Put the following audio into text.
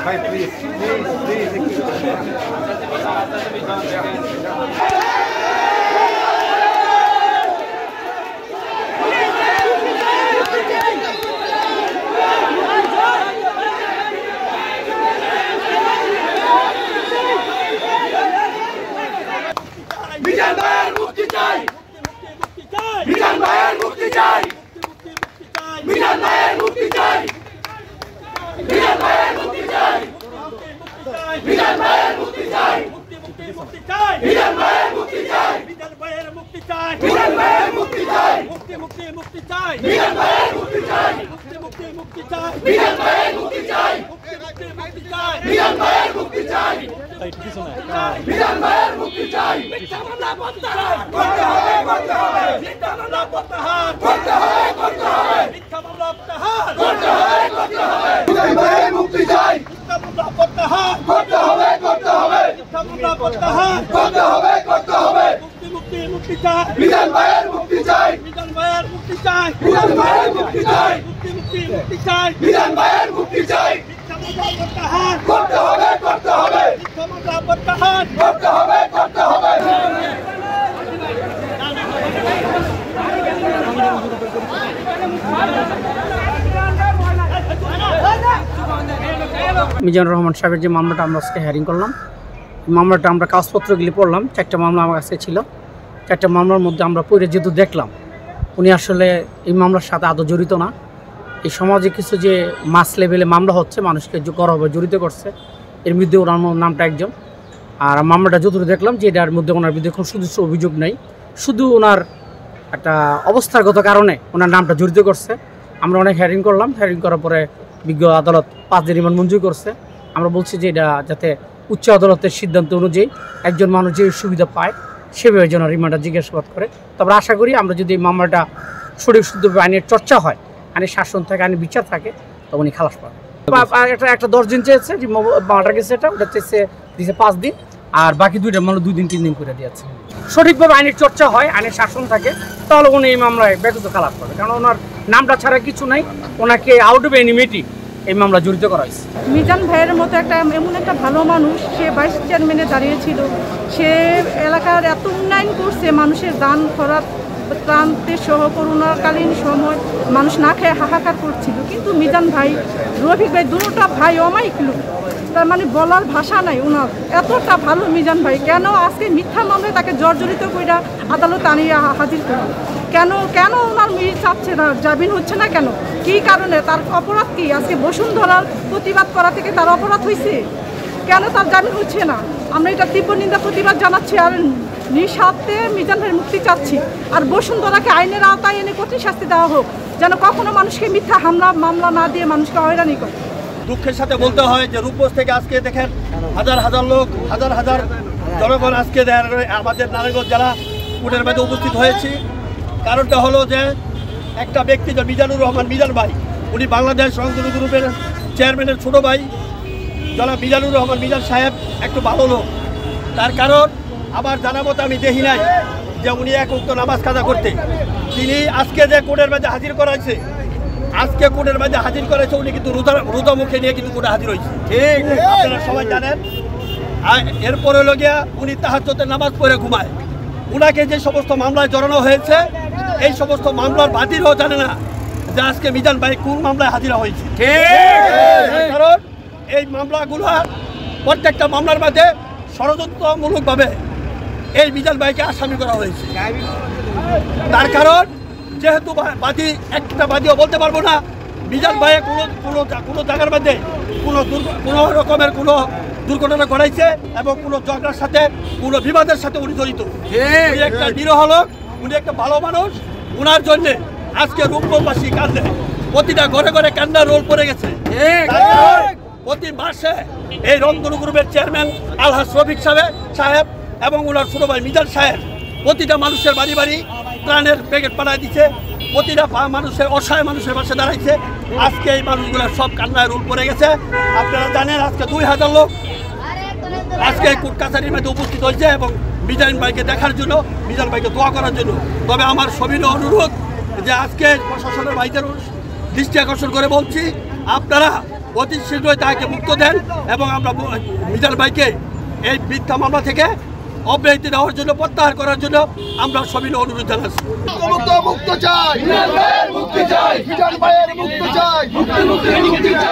ভাই প্লিজ মিজান ভাইয়ের মুক্তি চাই, মিজান ভাইয়ের মুক্তি চাই, মিজান ভাইয়ের মুক্তি চাই, মিজান ভাইয়ের মুক্তি চাই, মিজান ভাইয়ের মুক্তি চাই, মিজান ভাইয়ের মুক্তি চাই, মিজান ভাইয়ের মুক্তি চাই, মিজান ভাইয়ের মুক্তি চাই, মুক্তি মুক্তি মুক্তি চাই, মিজান ভাইয়ের মুক্তি চাই, মুক্তি মুক্তি মুক্তি চাই, মিজান ভাইয়ের মুক্তি চাই, মুক্তি মুক্তি মুক্তি চাই, মিজান ভাইয়ের মুক্তি চাই, মিজান ভাইয়ের মুক্তি চাই। মিথ্যা মামলা প্রত্যাহার করতে হবে, করতে হবে, মিথ্যা মামলা প্রত্যাহার করতে হবে, করতে হবে, মিথ্যা মামলা প্রত্যাহার করতে হবে, করতে হবে, মিজান ভাইয়ের মুক্তি চাই, মিথ্যা মামলা প্রত্যাহার করতে হবে, করতে হবে, মিথ্যা মামলা প্রত্যাহার করতে হবে, করতে হবে, মুক্তি মুক্তি মুক্তি চাই, মিজান ভাইয়ের মুক্তি চাই, মিজান ভাইয়ের মুক্তি চাই, মিজান ভাইয়ের মুক্তি চাই, মুক্তি মুক্তি মুক্তি চাই, মিজান ভাইয়ের মুক্তি চাই, মিথ্যা মামলা প্রত্যাহার করতে হবে, করতে হবে, মিথ্যা মামলা প্রত্যাহার করতে হবে, করতে হবে। মিজানুর রহমান সাহেবের যে মামলাটা আমরা আজকে হিয়ারিং করলাম, মামলাটা আমরা কাগজপত্রগুলি পড়লাম। 4টা মামলা আমার কাছে ছিল। 4টা মামলার মধ্যে আমরা পড়ে যেহেতু দেখলাম উনি আসলে এই মামলার সাথে আদৌ জড়িত না। এই সমাজে কিছু যে মাস লেভেলে মামলা হচ্ছে, মানুষকে গৌরবে জড়িত করছে, এর মধ্যে ওনার নামটা একজন। আর মামলাটা যতটুকু দেখলাম যে এটার মধ্যে ওনার বিরুদ্ধে কোনো সুদৃশ্য অভিযোগ নেই, শুধু ওনার একটা অবস্থাগত কারণে ওনার নামটা জড়িত করছে। আমরা অনেক হিয়ারিং করলাম। হিয়ারিং করার পরে বিজ্ঞ আদালত 5 দিন রিমান্ড মঞ্জুর করছে। আমরা বলছি যে এটা যাতে উচ্চ আদালতের সিদ্ধান্ত অনুযায়ী একজন মানুষ যে সুবিধা পায় সেভাবে যেন রিমান্ডটা জিজ্ঞাসাবাদ করে। তবে আশা করি আমরা যদি এই মামলাটা সঠিক শুদ্ধভাবে আইনের চর্চা হয়, আইনের শাসন থাকে, আইনের বিচার থাকে, তখন উনি খালাস পাবে। একটা 10 দিন চেয়েছে, যে মামলাটা গেছে ওটা চেয়েছে দিয়েছে 5 দিন, আর বাকি 2টা মামলা 2 দিন 3 দিন করে দিয়েছে। সঠিকভাবে আইনের চর্চা হয়, আইনের শাসন থাকে, তাহলে উনি এই মামলায় ব্যক্তিগত খালাস পাবে। কারণ ওনার নামটা ছাড়া কিছু নাই, ওনাকে আউট অফ এনিমিটি এই মামলা জড়িত করা হয়েছে। মিজান ভাইয়ের মতো এমন একটা ভালো মানুষ, সে ভাইস চেয়ারম্যানে দাঁড়িয়েছিল, সে এলাকার এত উন্নয়ন করছে, মানুষের দান খরচ প্রান্তে সহ করোনাকালীন সময় মানুষ না খেয়ে হাহাকার করছিল। কিন্তু মিজান ভাই, রফিক ভাই, দুটোটা ভাই অমায়িক লোক, তার মানে বলার ভাষা নাই ওনার, এতটা ভালো মিজান ভাই। কেন আজকে মিথ্যা মামলায় তাকে জর্জরিত করে আদালতে আনিয়ে হাজির করল? কেন ওনার চাচ্ছে না, জামিন হচ্ছে না কেন? কী কারণে? তার অপরাধ কি? আজকে বসুন্ধরার প্রতিবাদ করা থেকে তার অপরাধ হয়েছে, কেন তার জামিন হচ্ছে না? আমরা এটা তীব্র নিন্দা প্রতিবাদ জানাচ্ছি, আর নিঃস্বার্থে মিজান ভাইয়ের মুক্তি চাচ্ছি। আর বসুন্ধরাকে আইনের আওতায় এনে কঠিন শাস্তি দেওয়া হোক, যেন কখনো মানুষকে মিথ্যা মামলা না দিয়ে মানুষকে হয়রানি করে। দুঃখের সাথে বলতে হয় যে রূপগঞ্জ থেকে আজকে দেখেন হাজার হাজার লোক, হাজার হাজার জনগণ আজকে আমাদের নারায়ণগঞ্জ জেলা কোর্টের মধ্যে উপস্থিত হয়েছি। কারণটা হলো যে একটা ব্যক্তি, যে মিজানুর রহমান মিজান ভাই, উনি বাংলাদেশ সংগঠন গ্রুপের চেয়ারম্যানের ছোটো ভাই জনাব মিজানুর রহমান মিজান সাহেব একটু ভালো লোক। তার কারণ আমার জানা মতো আমি দেখি নাই যে উনি এক উক্ত নামাজ কাজা করতে। তিনি আজকে যে কোর্টের মধ্যে হাজির করাইছে, আজকে কোর্টের মধ্যে হাজির করেছে, উনি কিন্তু রোজা মুখে নিয়ে কিন্তু কোর্টে হাজির হয়েছে, ঠিক আপনারা সবাই জানেন। আর এরপরে হলো গিয়া উনি তাহাজ্জুদের নামাজ পড়ে ঘুমায়। উনাকে যে সমস্ত মামলায় জড়ানো হয়েছে, এই সমস্ত মামলার বাদীরাও জানে না যে আজকে মিজান ভাই কোন মামলায় হাজিরা হয়েছে, ঠিক। কারণ এই মামলাগুলো প্রত্যেকটা মামলার মধ্যে ষড়যন্ত্রমূলকভাবে এই মিজান ভাইকে আসামি করা হয়েছে। তার কারণ যেহেতু বাদী একটা বাদীও বলতে পারবো না মিজান ভাইয়ে কোনো জায়গার মধ্যে কোনো রকমের কোনো দুর্ঘটনা ঘটাইছে এবং কোনো ঝগড়ার সাথে কোনো বিবাদের সাথে উনি জড়িত। উনি একটা নিরীহ লোক, উনি একটা ভালো মানুষ। উনার জন্যে আজকে রূপগঞ্জবাসী কান্দে, প্রতিটা ঘরে ঘরে কান্নার রোল পড়ে গেছে। প্রতি মাসে এই রংধনু গ্রুপের চেয়ারম্যান আলহাজ রফিক সাহেব এবং ওনার ছোট ভাই মিজান সাহেব প্রতিটা মানুষের বাড়ি বাড়ি ত্রাণের প্যাকেট পাঠায় দিচ্ছে, প্রতিটা মানুষের অসহায় মানুষের পাশে দাঁড়াইছে। আজকে এই মানুষগুলোর সব কান্নায় রোল পড়ে গেছে। আপনারা জানেন আজকে 2000 লোক আজকে কোর্ট কাছারির মধ্যে উপস্থিত হয়েছে এবং মিজান ভাইকে দেখার জন্য, মিজান ভাইকে দোয়া করার জন্য। তবে আমার সবিনয় অনুরোধ যে আজকে প্রশাসনের ভাইদের দৃষ্টি আকর্ষণ করে বলছি, আপনারা অতি শীঘ্রই তাকে মুক্ত দেন এবং আমরা মিজান ভাইকে এই মিথ্যা মামলা থেকে অব্যাহতি দেওয়ার জন্য, প্রত্যাহার করার জন্য আমরা সবিনয় অনুরোধ জানাচ্ছি। মুক্ত চাই, মুক্তি চাই, মিজান ভাইয়ের মুক্তি চাই, মুক্তি চাই।